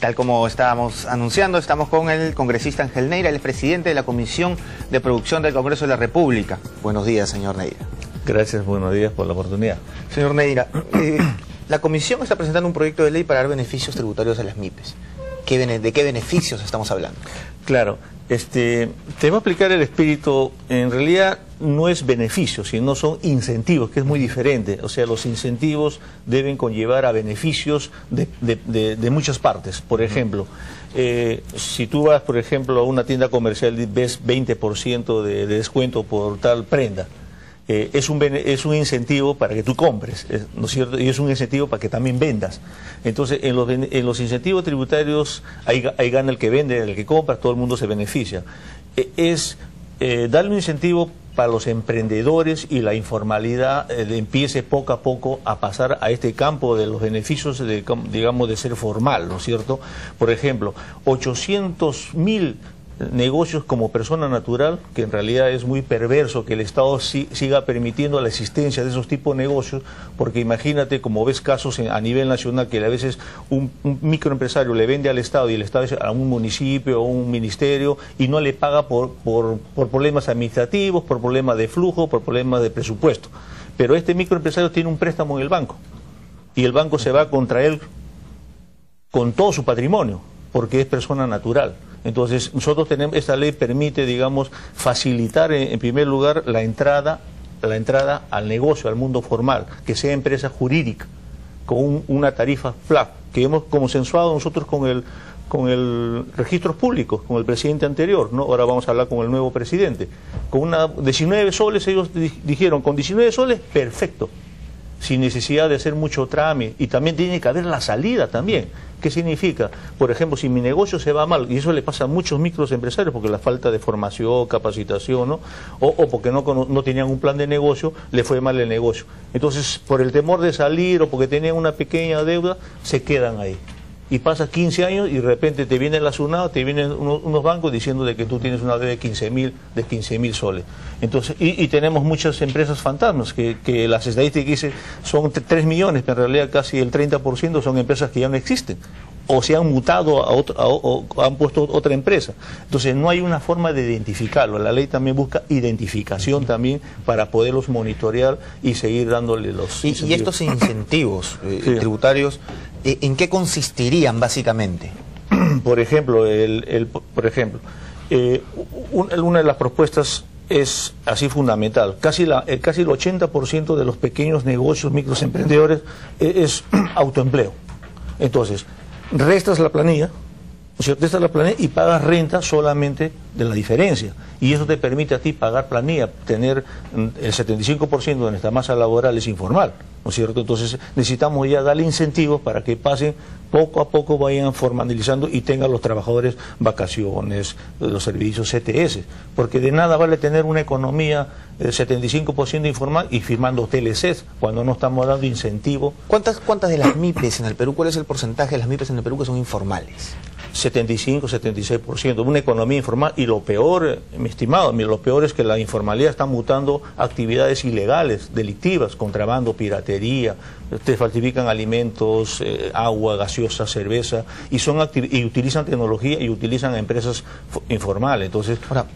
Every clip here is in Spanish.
Tal como estábamos anunciando, estamos con el congresista Ángel Neira, el presidente de la Comisión de Producción del Congreso de la República. Buenos días, señor Neira. Gracias, buenos días por la oportunidad. Señor Neira, la Comisión está presentando un proyecto de ley para dar beneficios tributarios a las MIPES. ¿De qué beneficios estamos hablando? Claro, te voy a explicar el espíritu. En realidad no es beneficio, sino son incentivos, que es muy diferente. O sea, los incentivos deben conllevar a beneficios de muchas partes. Por ejemplo, si tú vas, por ejemplo, a una tienda comercial y ves 20% de descuento por tal prenda, es un incentivo para que tú compres, ¿no es cierto? Y es un incentivo para que también vendas. Entonces, en los incentivos tributarios, ahí gana el que vende, el que compra, todo el mundo se beneficia. Darle un incentivo para los emprendedores y la informalidad empiece poco a poco a pasar a este campo de los beneficios, digamos, de ser formal, ¿no es cierto? Por ejemplo, 800.000 negocios como persona natural, que en realidad es muy perverso que el Estado siga permitiendo la existencia de esos tipos de negocios, porque imagínate, como ves casos a nivel nacional, que a veces un microempresario le vende al Estado y el Estado a un municipio o un ministerio y no le paga por problemas administrativos, por problemas de flujo, por problemas de presupuesto. Pero este microempresario tiene un préstamo en el banco y el banco se va contra él con todo su patrimonio, porque es persona natural. Entonces, esta ley permite, digamos, facilitar en primer lugar la entrada al negocio, al mundo formal, que sea empresa jurídica, con una tarifa flat, que hemos consensuado nosotros con el registros públicos, con el presidente anterior, ¿no? Ahora vamos a hablar con el nuevo presidente. Con 19 soles, ellos dijeron, con 19 soles, perfecto, sin necesidad de hacer mucho trámite, y también tiene que haber la salida también. ¿Qué significa? Por ejemplo, si mi negocio se va mal, y eso le pasa a muchos microempresarios, porque la falta de formación, capacitación, ¿no? o porque no tenían un plan de negocio, le fue mal el negocio. Entonces, por el temor de salir o porque tenían una pequeña deuda, se quedan ahí. Y pasas 15 años y de repente te viene la SUNAT, te vienen unos bancos diciendo de que tú tienes una deuda de 15.000 soles. Entonces, y tenemos muchas empresas fantasmas, que las estadísticas dicen son 3 millones, pero en realidad casi el 30% son empresas que ya no existen, o se han mutado o han puesto otra empresa. Entonces no hay una forma de identificarlo. La ley también busca identificación también para poderlos monitorear y seguir dándole los incentivos. ¿Y estos incentivos tributarios, en qué consistirían básicamente? Por ejemplo, una de las propuestas es así fundamental. Casi el 80% de los pequeños negocios, microemprendedores, es autoempleo. Entonces, restas la planilla, ¿no es cierto? Restas la planilla y pagas renta solamente de la diferencia. Y eso te permite a ti pagar planilla, tener el 75% de nuestra masa laboral es informal, ¿no es cierto? Entonces necesitamos ya darle incentivos para que pasen, poco a poco vayan formalizando y tengan los trabajadores vacaciones, los servicios CTS, porque de nada vale tener una economía 75% informal y firmando TLCs cuando no estamos dando incentivo. ¿Cuántas de las MIPES en el Perú, cuál es el porcentaje de las MIPES en el Perú que son informales? 75-76%, una economía informal, y lo peor, mi estimado, lo peor es que la informalidad está mutando actividades ilegales, delictivas, contrabando, piratería, te falsifican alimentos, agua, gaseosa, cerveza, y utilizan tecnología y utilizan empresas informales. Entonces, ahora,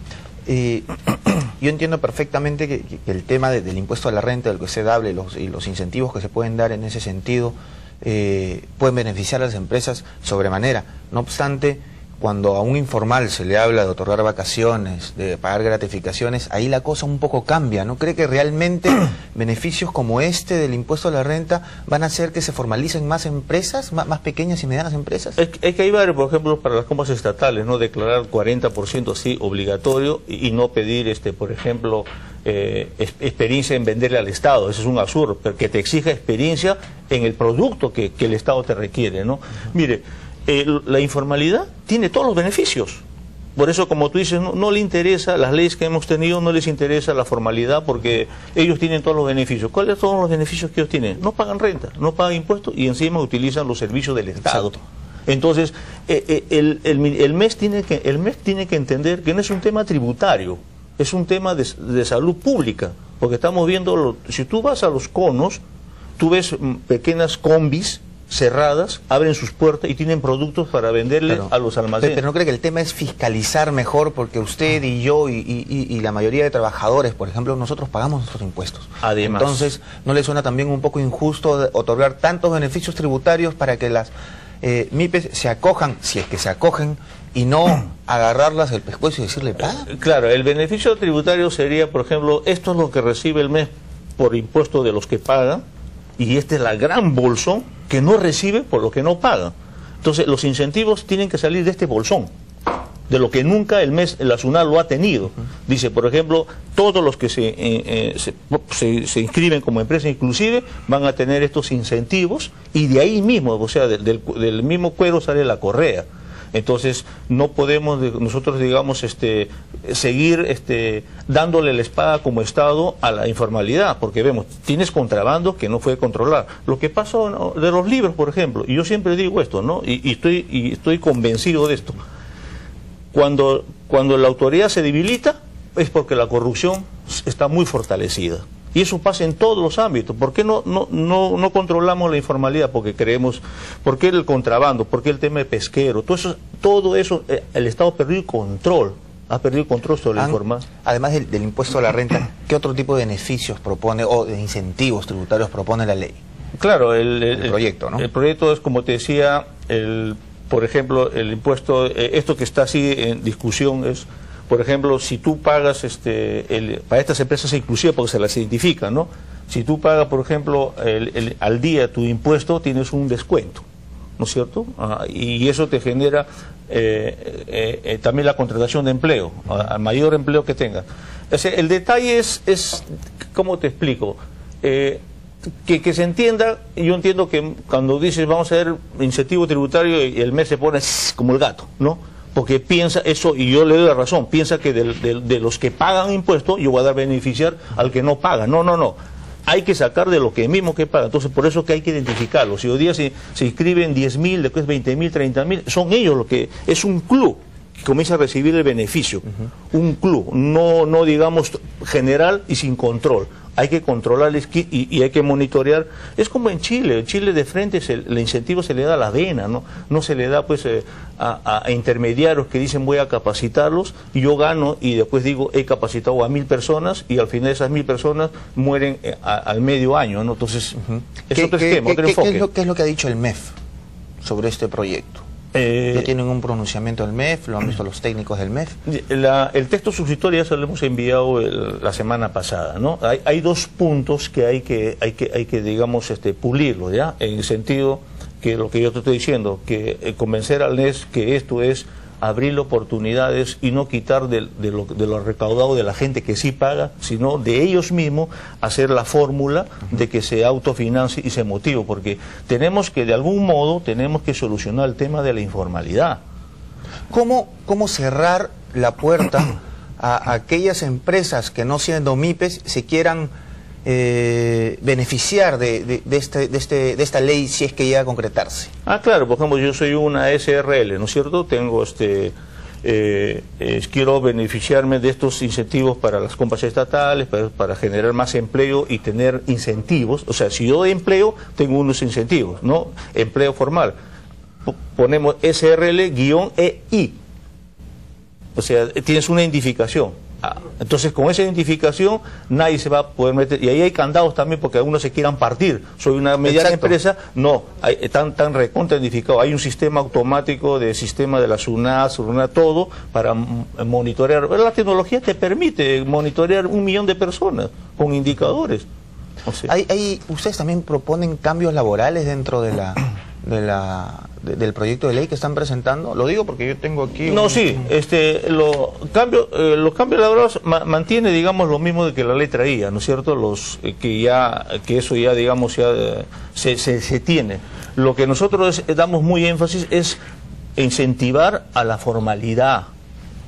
yo entiendo perfectamente que el tema del impuesto a la renta, del que se hable, y los incentivos que se pueden dar en ese sentido, pueden beneficiar a las empresas sobremanera. No obstante, cuando a un informal se le habla de otorgar vacaciones, de pagar gratificaciones, ahí la cosa un poco cambia. ¿No cree que realmente beneficios como este del impuesto a la renta van a hacer que se formalicen más empresas, más pequeñas y medianas empresas? Es que hay varios, por ejemplo, para las compras estatales, ¿no? Declarar 40% sí obligatorio y no pedir, por ejemplo, experiencia en venderle al Estado. Eso es un absurdo, porque te exija experiencia en el producto que el Estado te requiere, ¿no? Mire, la informalidad tiene todos los beneficios. Por eso, como tú dices, no le interesa, las leyes que hemos tenido no les interesa la formalidad, porque ellos tienen todos los beneficios. ¿Cuáles son los beneficios que ellos tienen? No pagan renta, no pagan impuestos y encima utilizan los servicios del Estado. Exacto. Entonces, el MES tiene que entender que no es un tema tributario, es un tema de salud pública, porque estamos viendo, si tú vas a los conos, tú ves pequeñas combis cerradas, abren sus puertas y tienen productos para venderle a los almacenes. Pero ¿no cree que el tema es fiscalizar mejor? Porque usted y yo y la mayoría de trabajadores, por ejemplo, nosotros pagamos nuestros impuestos. Además. Entonces, ¿no le suena también un poco injusto otorgar tantos beneficios tributarios para que las MIPES se acojan, si es que se acogen, y no agarrarlas del pescuezo y decirle paga? Claro, el beneficio tributario sería, por ejemplo, esto es lo que recibe el mes por impuesto de los que pagan, y esta es la gran bolsón que no recibe por lo que no paga. Entonces, los incentivos tienen que salir de este bolsón, de lo que nunca la SUNAT lo ha tenido. Dice, por ejemplo, todos los que se inscriben como empresa inclusive van a tener estos incentivos, y de ahí mismo, o sea, del mismo cuero sale la correa. Entonces, no podemos nosotros, digamos, seguir dándole la espada como Estado a la informalidad, porque vemos, tienes contrabando que no puede controlar. Lo que pasa de los libros, por ejemplo, y yo siempre digo esto, ¿no? Y estoy convencido de esto. Cuando la autoridad se debilita, es porque la corrupción está muy fortalecida. Y eso pasa en todos los ámbitos. ¿Por qué no controlamos la informalidad? Porque creemos, ¿por qué el contrabando? ¿Por qué el tema de pesquero? Todo eso el Estado ha perdido control sobre la informalidad. Además del impuesto a la renta, ¿qué otro tipo de beneficios propone o de incentivos tributarios propone la ley? Claro, el proyecto, ¿no? El proyecto es, como te decía, por ejemplo, el impuesto, esto que está así en discusión es... Por ejemplo, si tú pagas, para estas empresas inclusivas, porque se las identifican, ¿no? Si tú pagas, por ejemplo, al día tu impuesto, tienes un descuento, ¿no es cierto? Y eso te genera también la contratación de empleo, al mayor empleo que tengas. O sea, el detalle es ¿cómo te explico? Que se entienda. Yo entiendo que cuando dices vamos a hacer incentivo tributario y el mes se pone como el gato, ¿no? Porque piensa eso, y yo le doy la razón, piensa que de los que pagan impuestos yo voy a dar beneficiar al que no paga. No. Hay que sacar de lo que mismo que paga. Entonces, por eso que hay que identificarlos. Si hoy día se inscriben 10.000, después 20.000, 30.000, son ellos lo que... Es un club que comienza a recibir el beneficio. Un club, no digamos general y sin control. Hay que controlarles y hay que monitorear. Es como en Chile. En Chile de frente el incentivo se le da a la vena, no se le da pues a intermediarios que dicen voy a capacitarlos y yo gano y después digo he capacitado a 1.000 personas y al final esas 1.000 personas mueren al medio año, ¿no? Entonces es otro esquema, otro enfoque. ¿Qué es lo que ha dicho el MEF sobre este proyecto? ¿Ya tienen un pronunciamiento del MEF? ¿Lo han visto los técnicos del MEF? El texto sustitutorio ya se lo hemos enviado la semana pasada, ¿no? Hay dos puntos que hay que digamos, pulirlo, ¿ya? En el sentido que lo que yo te estoy diciendo, que convencer al NES que esto es abrir oportunidades y no quitar de lo recaudado de la gente que sí paga, sino de ellos mismos hacer la fórmula de que se autofinancie y se motive, porque tenemos que, de algún modo, solucionar el tema de la informalidad. ¿Cómo cerrar la puerta a aquellas empresas que no siendo MIPES se quieran beneficiar de esta ley si es que llega a concretarse? Claro, por ejemplo, yo soy una SRL, ¿no es cierto? Tengo quiero beneficiarme de estos incentivos para las compras estatales, para generar más empleo y tener incentivos. O sea, si yo doy empleo, tengo unos incentivos, ¿no? Empleo formal. Ponemos SRL-EI. O sea, tienes una identificación. Entonces, con esa identificación nadie se va a poder meter, y ahí hay candados también porque algunos se quieran partir. Soy una mediana empresa, no, están recontra identificados. Hay un sistema automático de sistema de la SUNAT, todo para monitorear. La tecnología te permite monitorear 1 millón de personas con indicadores. O sea, ¿ustedes también proponen cambios laborales dentro del proyecto de ley que están presentando? Lo digo porque yo tengo aquí... los cambios laborales mantiene, digamos, lo mismo que la ley traía, ¿no es cierto? Que eso ya, digamos, se tiene. Lo que nosotros damos muy énfasis es incentivar a la formalidad.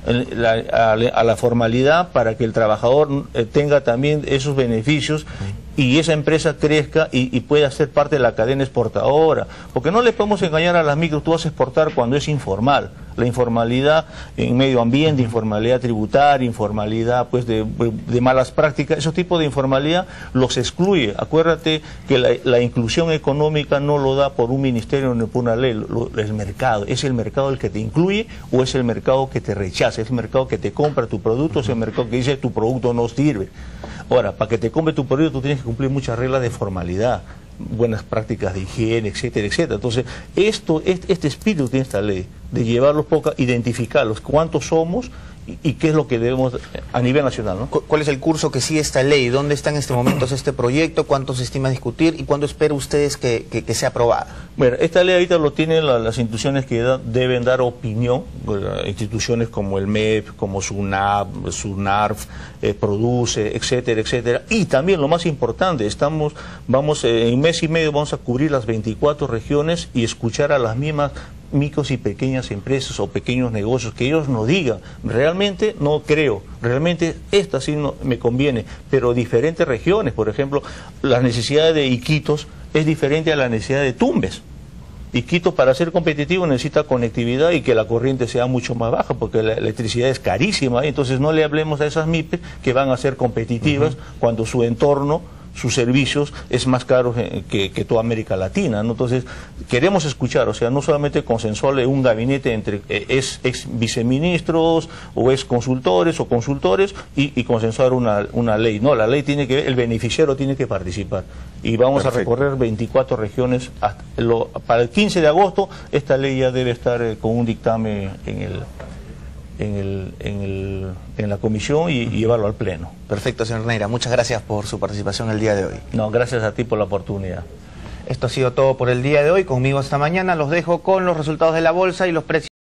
A la formalidad para que el trabajador tenga también esos beneficios y esa empresa crezca y pueda ser parte de la cadena exportadora, porque no le podemos engañar a las micros, tú vas a exportar cuando es informal. La informalidad en medio ambiente, informalidad tributaria, informalidad pues de malas prácticas, esos tipos de informalidad los excluye. Acuérdate que la inclusión económica no lo da por un ministerio ni por una ley, el mercado. ¿Es el mercado el que te incluye o es el mercado que te rechaza? ¿Es el mercado que te compra tu producto o es el mercado que dice tu producto no sirve? Ahora, para que te compre tu producto tú tienes que cumplir muchas reglas de formalidad, buenas prácticas de higiene, etcétera, etcétera. Entonces, este espíritu tiene esta ley, de llevarlos identificarlos, cuántos somos y qué es lo que debemos a nivel nacional, ¿no? ¿Cuál es el curso que sigue esta ley? ¿Dónde está en este momento este proyecto? ¿Cuánto se estima discutir? ¿Y cuándo espera ustedes que sea aprobada? Bueno, esta ley ahorita lo tienen las instituciones que deben dar opinión, instituciones como el MEP, como SUNARF, Produce, etcétera, etcétera. Y también lo más importante, vamos en mes y medio vamos a cubrir las 24 regiones y escuchar a las mismas micros y pequeñas empresas o pequeños negocios, que ellos nos digan, realmente no creo, realmente esta sí no me conviene, pero diferentes regiones, por ejemplo, las necesidades de Iquitos es diferente a la necesidad de Tumbes. Iquitos para ser competitivo necesita conectividad y que la corriente sea mucho más baja, porque la electricidad es carísima, entonces no le hablemos a esas MIPES que van a ser competitivas cuando su entorno, sus servicios es más caro que toda América Latina, ¿no? Entonces queremos escuchar, o sea, no solamente consensuarle un gabinete entre ex viceministros o ex consultores o consultores y consensuar una ley. No, la ley tiene que, el beneficiario tiene que participar y vamos Perfecto. A recorrer 24 regiones para el 15 de agosto esta ley ya debe estar con un dictamen en la comisión y llevarlo al pleno. Perfecto, señor Neira. Muchas gracias por su participación el día de hoy. No, gracias a ti por la oportunidad. Esto ha sido todo por el día de hoy. Conmigo esta mañana los dejo con los resultados de la bolsa y los precios.